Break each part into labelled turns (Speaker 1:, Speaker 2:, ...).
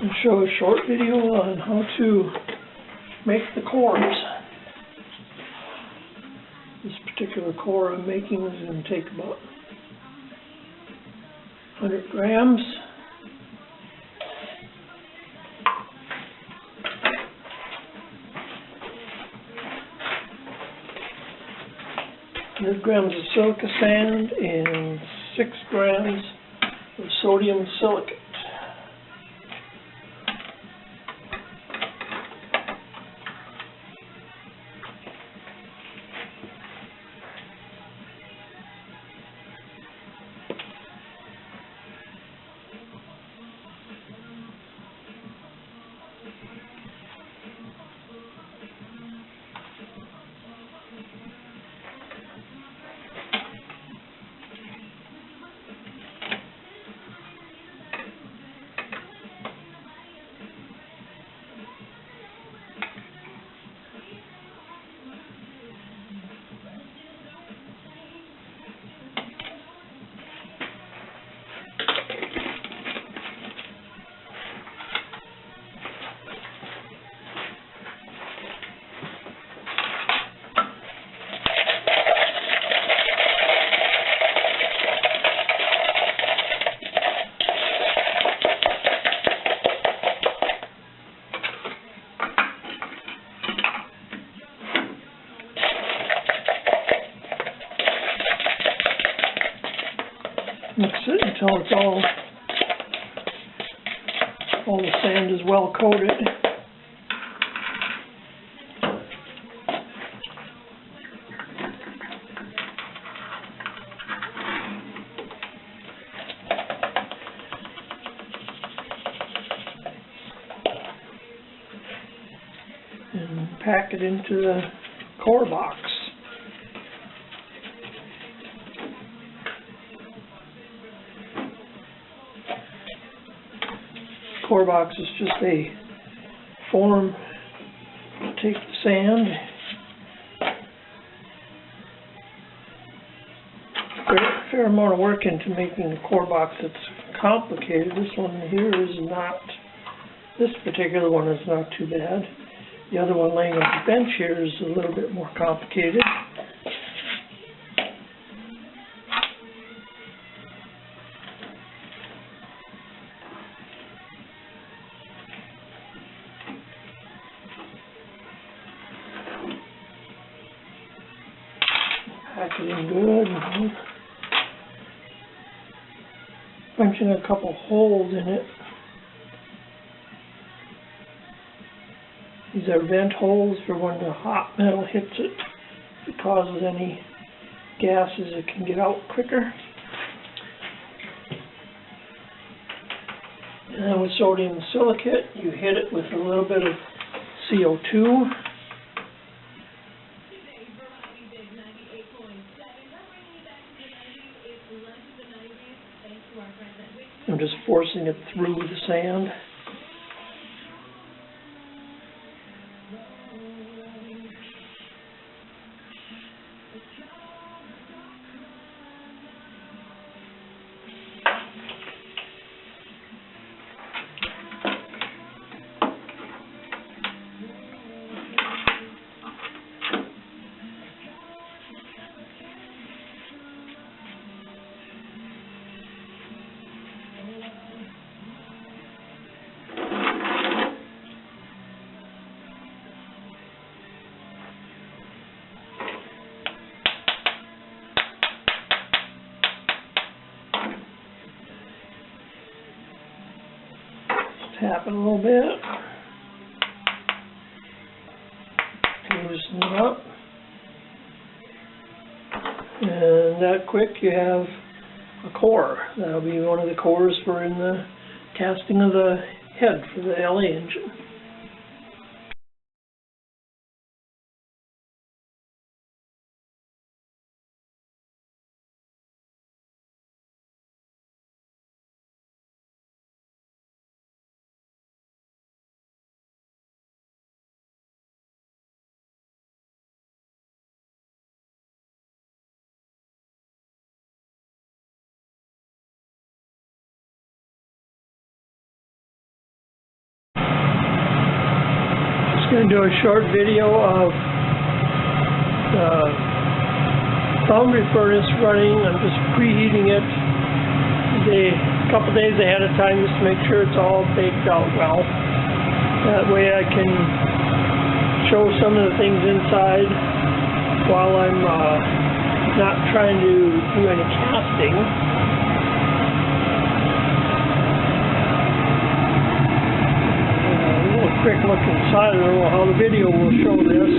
Speaker 1: and show a short video on how to make the cores. This particular core I'm making is going to take about 100 grams. Grams of silica sand and 6 grams of sodium silicate. Mix it until it's all the sand is well coated. And pack it into the core box. Core box is just a form to take the sand, fair amount of work into making a core box that's complicated. This one here is not, this particular one is not too bad. The other one laying on the bench here is a little bit more complicated. Pack it in good, punching a couple holes in it. These are vent holes for when the hot metal hits it. If it causes any gases, it can get out quicker. And then with sodium silicate, you hit it with a little bit of CO2. I'm just forcing it through the sand. Tap it a little bit, loosen it up, and that quick you have a core. That'll be one of the cores for in the casting of the head for the LA engine. Going to do a short video of the foundry furnace running. I'm just preheating it a couple days ahead of time just to make sure it's all baked out well. That way I can show some of the things inside while I'm not trying to do any casting. Quick look inside. I don't know how the video will show this.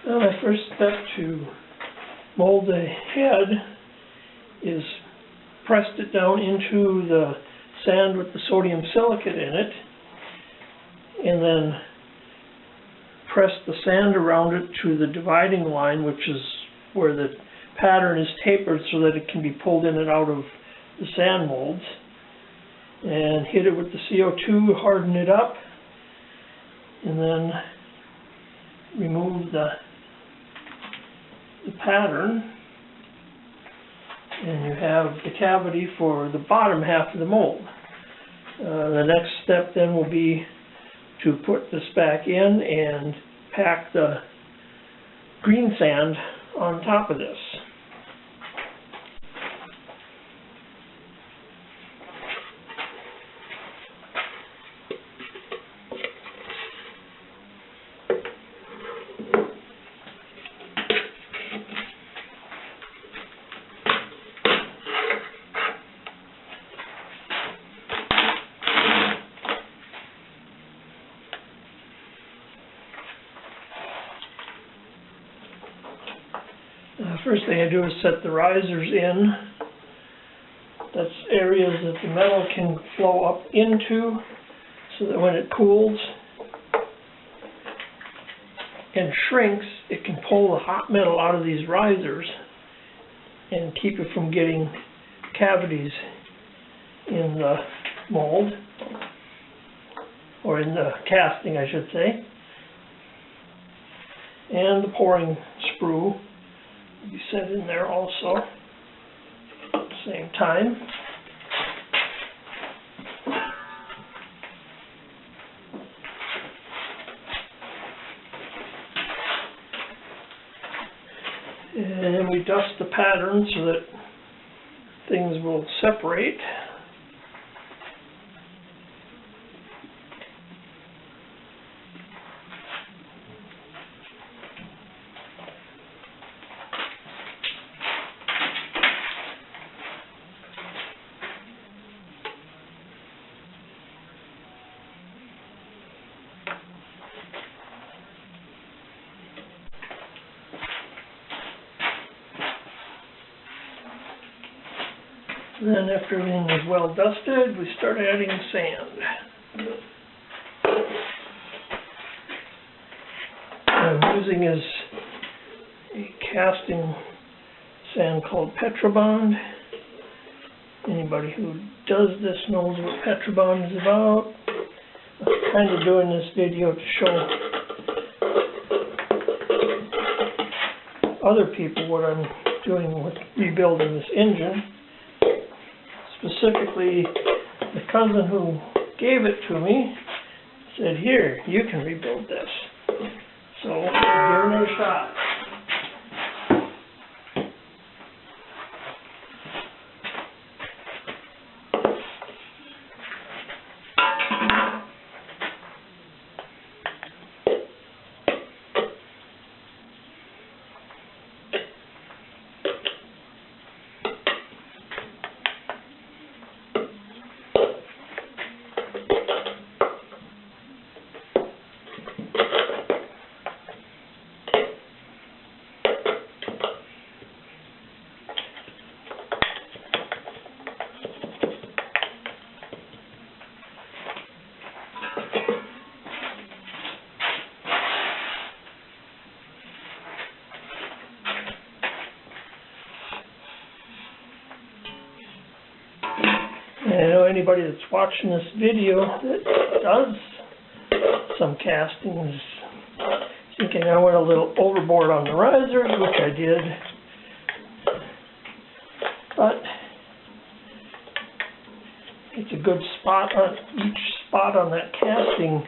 Speaker 1: My first step to mold the head is pressed it down into the sand with the sodium silicate in it, and then press the sand around it to the dividing line, which is where the pattern is tapered so that it can be pulled in and out of the sand molds, and hit it with the CO2, harden it up, and then remove the pattern, and you have the cavity for the bottom half of the mold. The next step then will be to put this back in and pack the green sand on top of this. The first thing I do is set the risers in. That's areas that the metal can flow up into so that when it cools and shrinks, it can pull the hot metal out of these risers and keep it from getting cavities in the mold, or in the casting, I should say. And the pouring sprue will be set in there also at the same time. And we dust the pattern so that things will separate. Then after everything is well dusted, we start adding sand. What I'm using is a casting sand called Petrobond. Anybody who does this knows what Petrobond is about. I'm kind of doing this video to show other people what I'm doing with rebuilding this engine. Specifically, the cousin who gave it to me said, "Here, you can rebuild this." So, give it a shot. And I know anybody that's watching this video that does some castings thinking I went a little overboard on the risers, which I did. But it's a good spot on each spot on that casting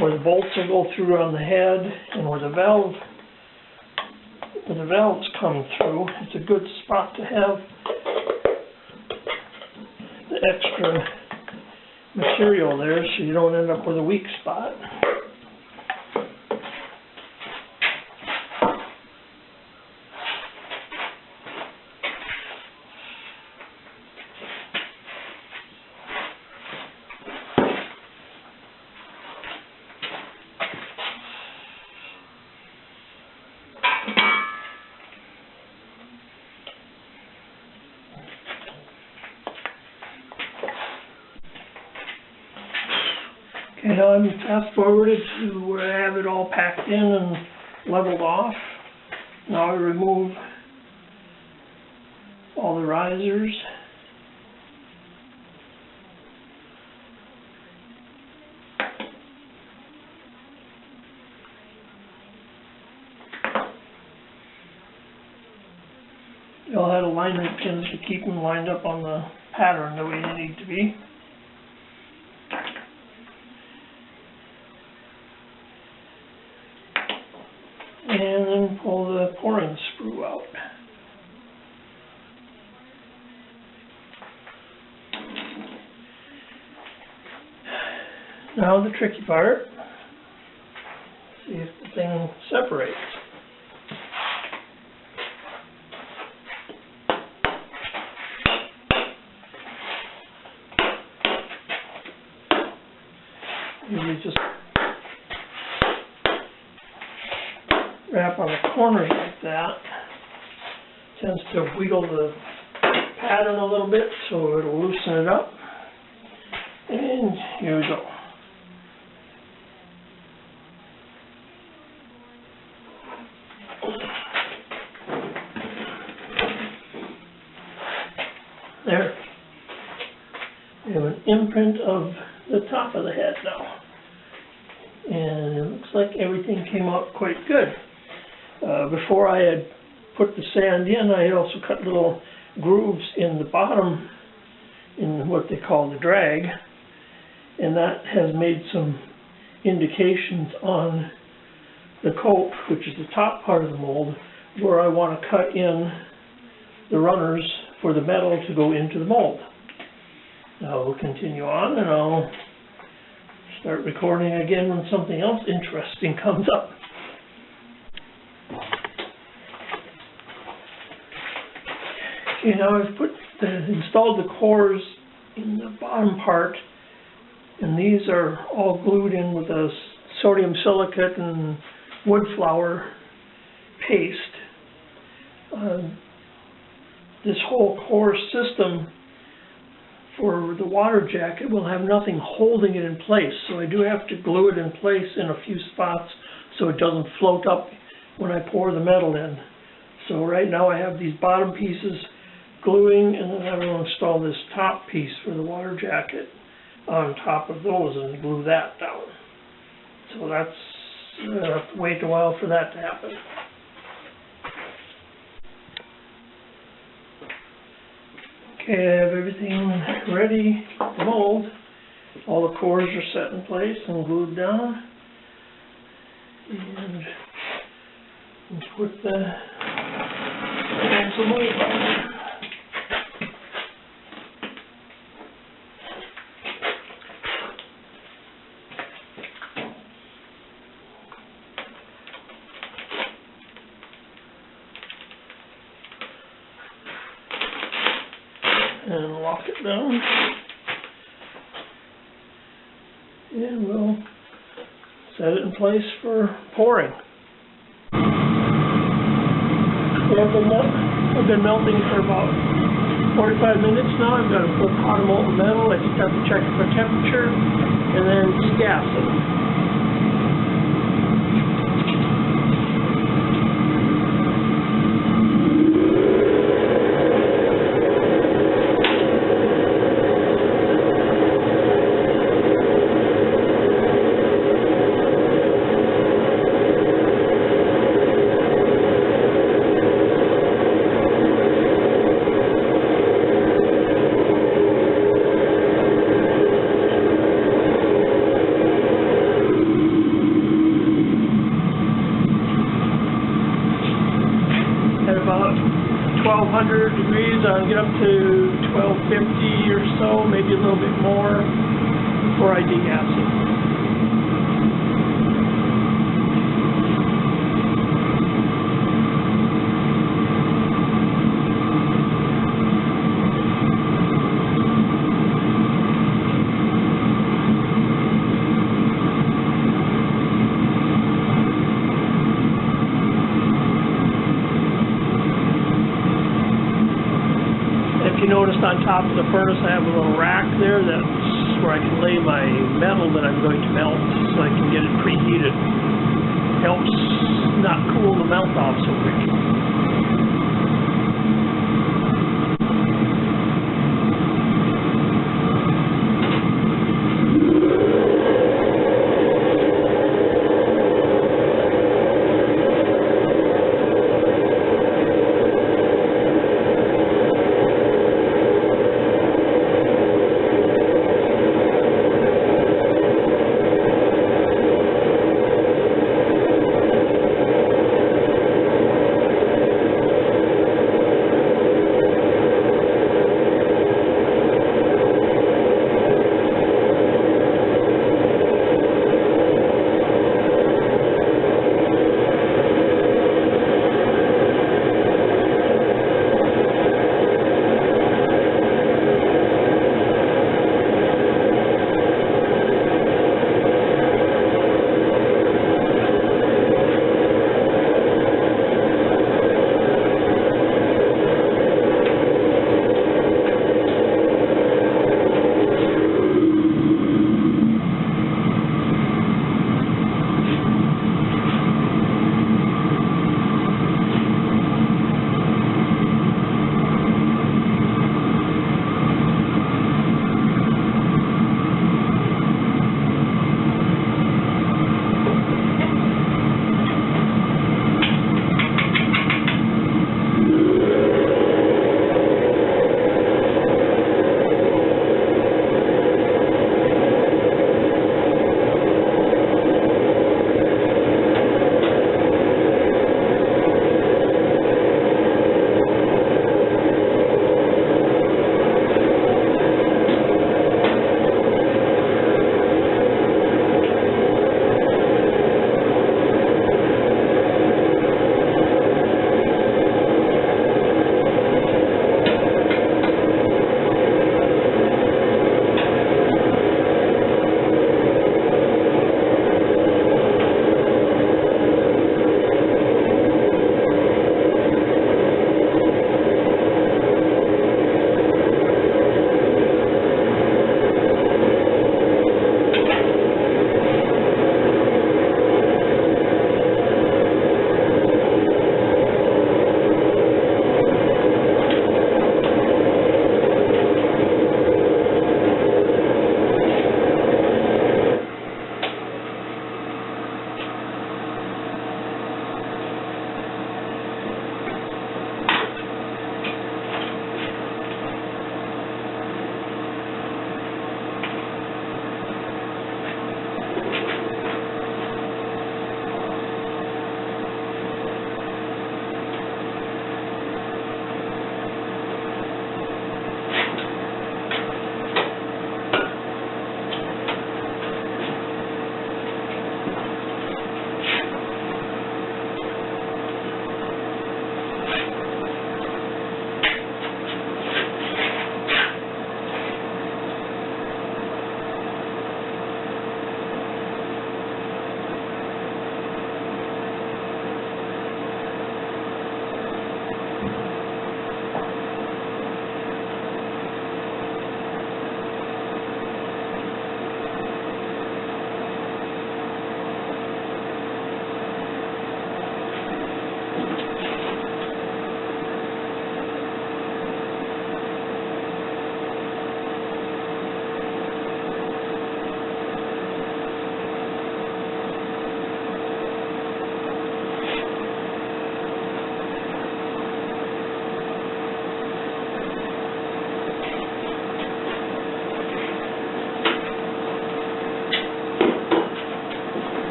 Speaker 1: where the bolts will go through on the head and where the valves come through. It's a good spot to have the extra material there so you don't end up with a weak spot. Okay, now I'm fast forwarded to where I have it all packed in and leveled off. Now I remove all the risers. You'll have alignment pins to keep them lined up on the pattern the way they need to be. And then pull the pouring sprue out. Now the tricky part, see if the thing separates. Usually just wrap on the corners like that. Tends to wiggle the pattern a little bit, so it'll loosen it up. And here we go. There. We have an imprint of the top of the head now. And it looks like everything came out quite good. Before I had put the sand in, I had also cut little grooves in the bottom in what they call the drag, and that has made some indications on the coat, which is the top part of the mold, where I want to cut in the runners for the metal to go into the mold. Now we'll continue on, and I'll start recording again when something else interesting comes up. Okay, now I've installed the cores in the bottom part, and these are all glued in with a sodium silicate and wood flour paste. This whole core system for the water jacket will have nothing holding it in place, so I do have to glue it in place in a few spots so it doesn't float up when I pour the metal in. So right now I have these bottom pieces gluing, and then I will install this top piece for the water jacket on top of those and glue that down. So that's, I have to wait a while for that to happen. Okay, I have everything ready to mold. All the cores are set in place and glued down. And put the pencil mold on. And lock it down, and we'll set it in place for pouring. I've been melting for about 45 minutes now. I've got a full pot of molten metal. I just have to check it for temperature and then gas it. At about 1200 degrees, I'll get up to 1250 or so, maybe a little bit more, before I degas it. If you noticed on top of the furnace, I have a little rack there. That's where I can lay my metal that I'm going to melt, so I can get it preheated. Helps not cool the melt off so quick.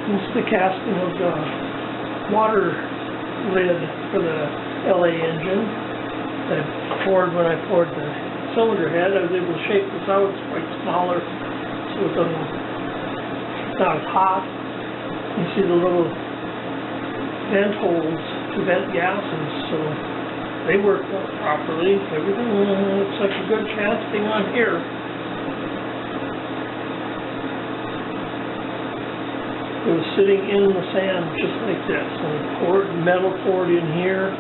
Speaker 1: This is the casting of the water lid for the LA engine that I poured when I poured the cylinder head. I was able to shape this out. It's quite smaller, so it doesn't, it's not as hot. You see the little vent holes to vent gases, so they work properly. Everything looks like a good casting on here. It was sitting in the sand just like this, and metal poured in here,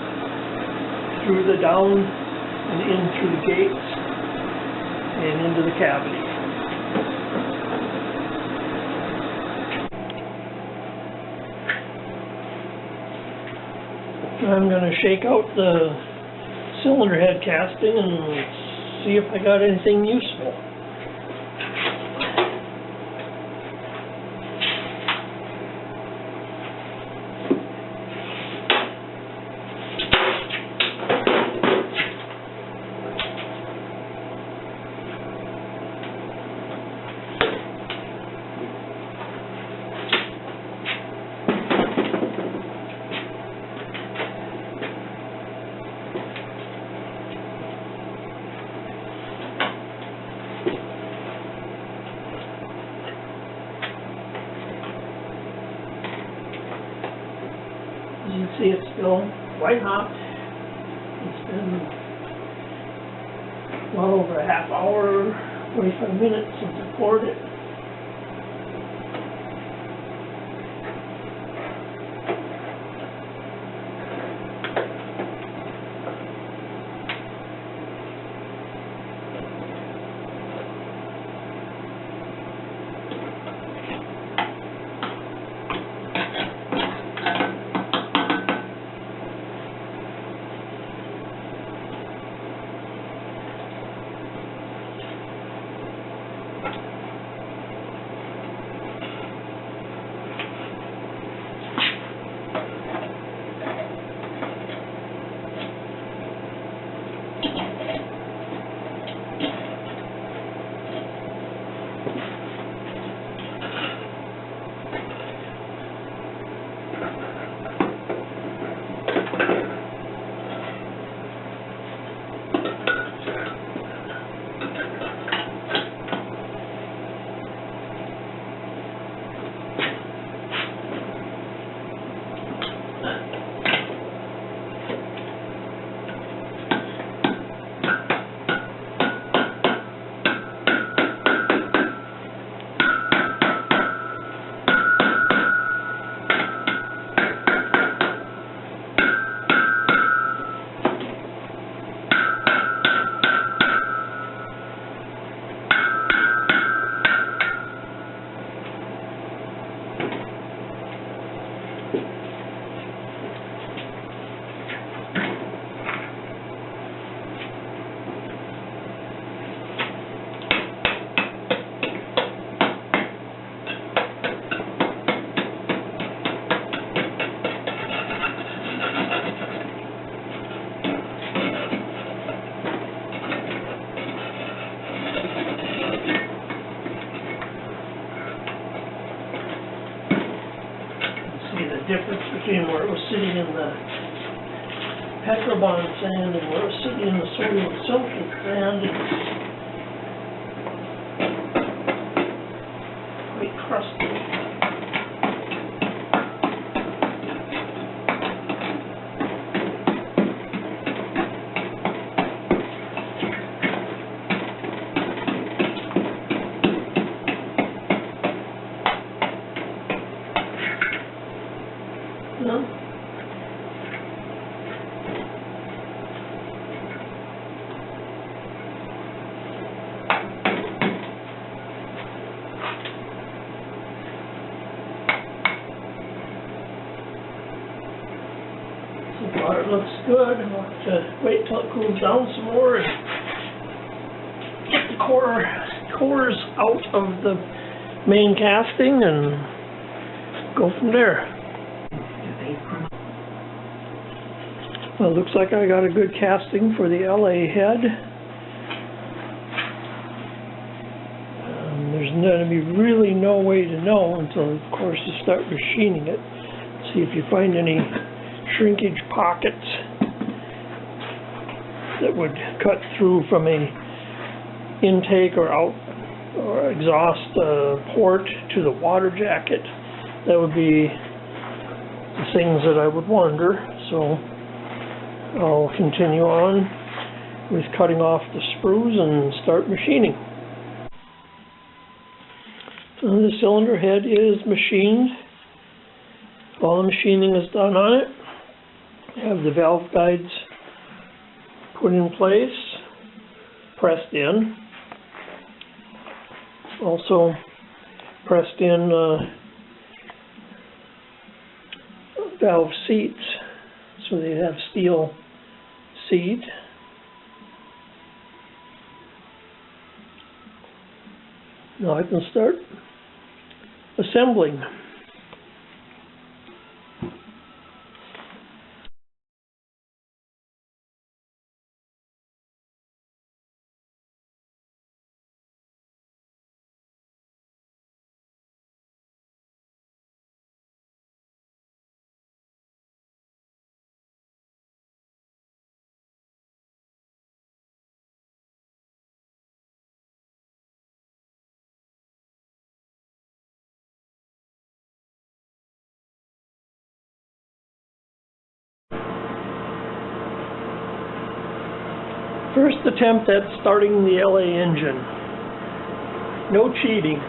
Speaker 1: through the down, and in through the gates, and into the cavity. I'm going to shake out the cylinder head casting and see if I got anything useful. As you can see, it's still white hot. It's been well over a half hour, 45 minutes since I poured it. Difference between where it was sitting in the Petrobond sand and where it was sitting in the sodium sulfate sand. It's quite crusty. So far it looks good. I'll have to wait till it cools down some more and get the cores out of the main casting and go from there. Well, it looks like I got a good casting for the LA head. there's gonna be really no way to know until, of course, you start machining it. See if you find any shrinkage pockets that would cut through from a intake or out or exhaust port to the water jacket. That would be the things that I would wonder. So I'll continue on with cutting off the sprues and start machining. So the cylinder head is machined. All the machining is done on it. I have the valve guides put in place, pressed in. Also pressed in valve seats, so they have steel seat. Now I can start assembling. First attempt at starting the LA engine. No cheating.